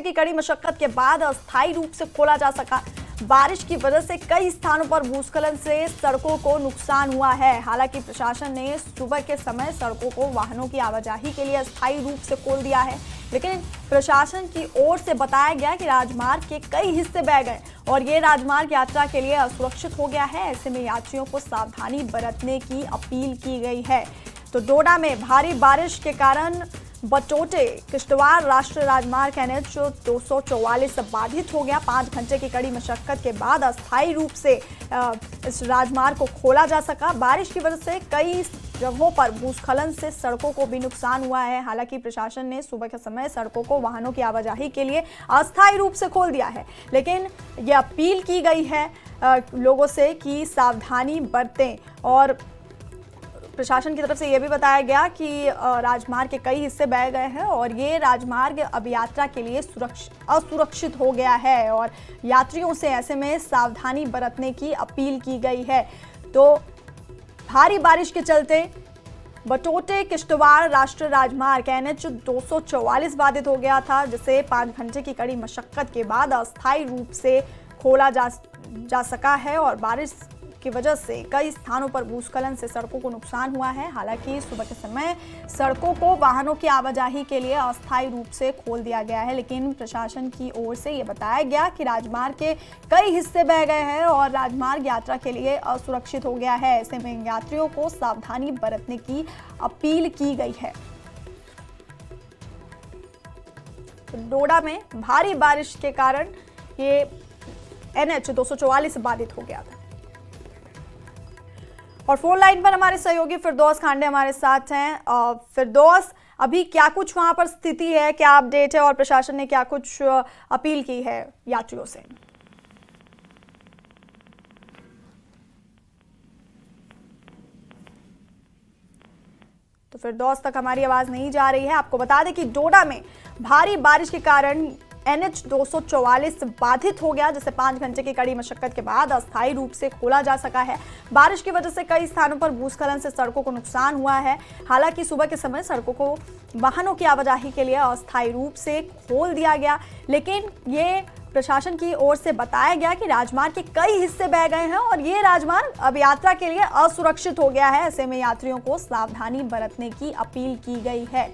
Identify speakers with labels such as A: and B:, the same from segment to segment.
A: की कड़ी मशक्कत के बाद अस्थायी रूप से खोला जा सका। बारिश की वजह से कई स्थानों पर भूस्खलन से सड़कों को नुकसान हुआ है। हालांकि प्रशासन ने सुबह के समय सड़कों को वाहनों की आवाजाही के लिए अस्थायी रूप से खोल दिया है, लेकिन प्रशासन की ओर से बताया गया कि राजमार्ग के कई हिस्से बह गए और ये राजमार्ग यात्रा के लिए असुरक्षित हो गया है। ऐसे में यात्रियों को सावधानी बरतने की अपील की गई है। तो डोडा में भारी बारिश के कारण बटोटे किश्तवाड़ राष्ट्रीय राजमार्ग NH 244 बाधित हो गया। 5 घंटे की कड़ी मशक्कत के बाद अस्थायी रूप से इस राजमार्ग को खोला जा सका। बारिश की वजह से कई जगहों पर भूस्खलन से सड़कों को भी नुकसान हुआ है। हालांकि प्रशासन ने सुबह के समय सड़कों को वाहनों की आवाजाही के लिए अस्थायी रूप से खोल दिया है, लेकिन ये अपील की गई है लोगों से कि सावधानी बरतें। और प्रशासन की तरफ से यह भी बताया गया कि राजमार्ग के कई हिस्से बह गए हैं और ये राजमार्ग अब यात्रा के लिए असुरक्षित हो गया है और यात्रियों से ऐसे में सावधानी बरतने की अपील की गई है। तो भारी बारिश के चलते बटोटे किश्तवाड़ राष्ट्रीय राजमार्ग NH 244 बाधित हो गया था, जिसे 5 घंटे की कड़ी मशक्कत के बाद अस्थायी रूप से खोला जा सका है। और बारिश की वजह से कई स्थानों पर भूस्खलन से सड़कों को नुकसान हुआ है। हालांकि सुबह के समय सड़कों को वाहनों की आवाजाही के लिए अस्थायी रूप से खोल दिया गया है, लेकिन प्रशासन की ओर से ये बताया गया कि राजमार्ग के कई हिस्से बह गए हैं और राजमार्ग यात्रा के लिए असुरक्षित हो गया है। ऐसे में यात्रियों को सावधानी बरतने की अपील की गई है। डोडा में भारी बारिश के कारण ये NH 244 बाधित हो गया था। और फोन लाइन पर हमारे सहयोगी फिरदौस खांडे हमारे साथ हैं। फिरदौस, अभी क्या कुछ वहां पर स्थिति है, क्या अपडेट है और प्रशासन ने क्या कुछ अपील की है यात्रियों से? तो फिरदौस तक हमारी आवाज नहीं जा रही है। आपको बता दें कि डोडा में भारी बारिश के कारण NH 244 बाधित हो गया, जिसे 5 घंटे की कड़ी मशक्कत के बाद अस्थायी रूप से खोला जा सका है। बारिश की वजह से कई स्थानों पर भूस्खलन से सड़कों को नुकसान हुआ है। हालांकि सुबह के समय सड़कों को वाहनों की आवाजाही के लिए अस्थायी रूप से खोल दिया गया, लेकिन ये प्रशासन की ओर से बताया गया कि राजमार्ग के कई हिस्से बह गए हैं और ये राजमार्ग अब यात्रा के लिए असुरक्षित हो गया है। ऐसे में यात्रियों को सावधानी बरतने की अपील की गई है।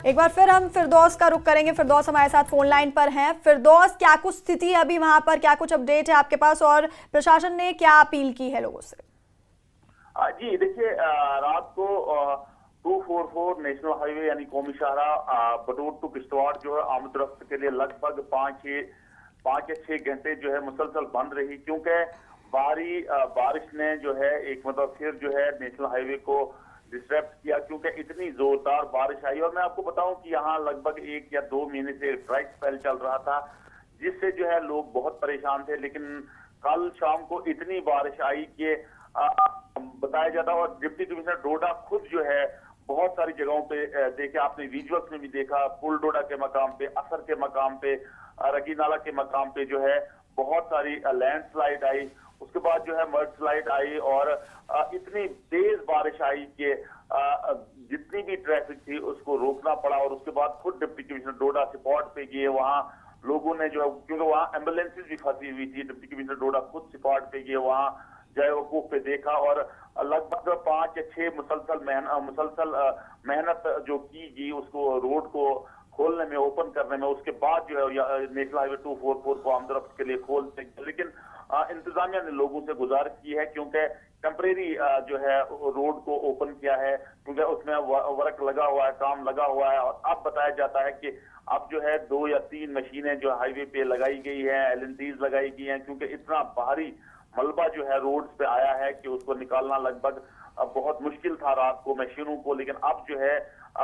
A: एक बार फिर हम फिरदौस का रुख करेंगे। फिरदौस हमारे साथ फोन लाइन पर हैं। फिरदौस, क्या कुछ स्थिति है अभी वहां पर, क्या कुछ अपडेट है आपके पास और प्रशासन ने क्या अपील की है लोगों से?
B: जी देखिए, रात को 244 नेशनल हाईवे यानी कौमी शाहरा बटोट टू किश्तवाड़ जो है आमद रफ्त के लिए लगभग 5 या 6 घंटे जो है मुसलसल बंद रही, क्योंकि भारी बारिश ने जो है एक मतलब फिर जो है नेशनल हाईवे को डिस्टर्ब किया, क्योंकि इतनी जोरदार बारिश आई। और मैं आपको बताऊं कि यहाँ लगभग 1 या 2 महीने से ड्राई स्पेल चल रहा था, जिससे जो है लोग बहुत परेशान थे। लेकिन कल शाम को इतनी बारिश आई कि बताया जाता, और डिप्टी कमिश्नर डोडा खुद जो है बहुत सारी जगहों पे देखे, आपने विजुअल्स में भी देखा, पुल डोडा के मकाम पे, असर के मकाम पे, रगी नाला के मकाम पे जो है बहुत सारी लैंडस्लाइड आई। उसके बाद जो है मड स्लाइड आई और इतनी तेज बारिश आई कि जितनी भी ट्रैफिक थी उसको रोकना पड़ा। और उसके बाद खुद डिप्टी कमिश्नर डोडा स्पॉट पे गए, वहां लोगों ने जो है, क्योंकि वहां एम्बुलेंसेज भी फंसी हुई थी, डिप्टी कमिश्नर डोडा खुद स्पॉट पे गए, वहां जय वकूफ पे देखा और लगभग 5 या 6 मुसलसल मेहनत जो की गई उसको रोड को खोलने में, ओपन करने में। उसके बाद जो है नेशनल हाईवे 244 को आमद रफ्त के लिए खोलते, लेकिन इंतजामिया ने लोगों से गुजारिश की है, क्योंकि टेम्परेरी जो है रोड को ओपन किया है, क्योंकि उसमें वर्क लगा हुआ है, काम लगा हुआ है। और अब बताया जाता है कि अब जो है 2 या 3 मशीनें जो हाईवे पे लगाई गई है, LNTs लगाई गई हैं, क्योंकि इतना भारी मलबा जो है रोड पे आया है कि उसको निकालना लगभग बहुत मुश्किल था रात को मशीनों को। लेकिन अब जो है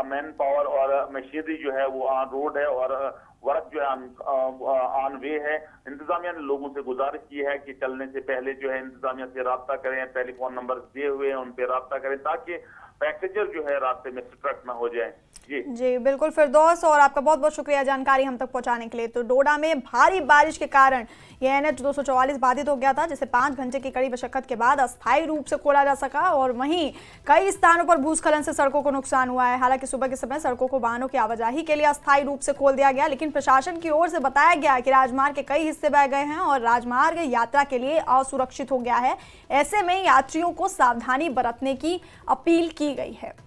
B: मैन पावर और मशीनरी जो है वो ऑन रोड है और वर्क जो है ऑन वे है। इंतजामिया ने लोगों से गुजारिश की है कि चलने से पहले जो है इंतजामिया से राब्ता करें, टेलीफोन नंबर दिए हुए हैं उन पे राब्ता करें, ताकि पैसेंजर जो है रास्ते में स्ट्रक न हो जाए।
A: जी बिल्कुल फिरदौस, और आपका बहुत बहुत शुक्रिया जानकारी हम तक पहुंचाने के लिए। तो डोडा में भारी बारिश के कारण यह NH 244 बाधित हो गया था, जिसे 5 घंटे की कड़ी मशक्कत के बाद अस्थायी रूप से खोला जा सका। और वहीं कई स्थानों पर भूस्खलन से सड़कों को नुकसान हुआ है। हालांकि सुबह के समय सड़कों को वाहनों की आवाजाही के लिए अस्थायी रूप से खोल दिया गया, लेकिन प्रशासन की ओर से बताया गया कि राजमार्ग के कई हिस्से बह गए हैं और राजमार्ग यात्रा के लिए असुरक्षित हो गया है। ऐसे में यात्रियों को सावधानी बरतने की अपील की गई है।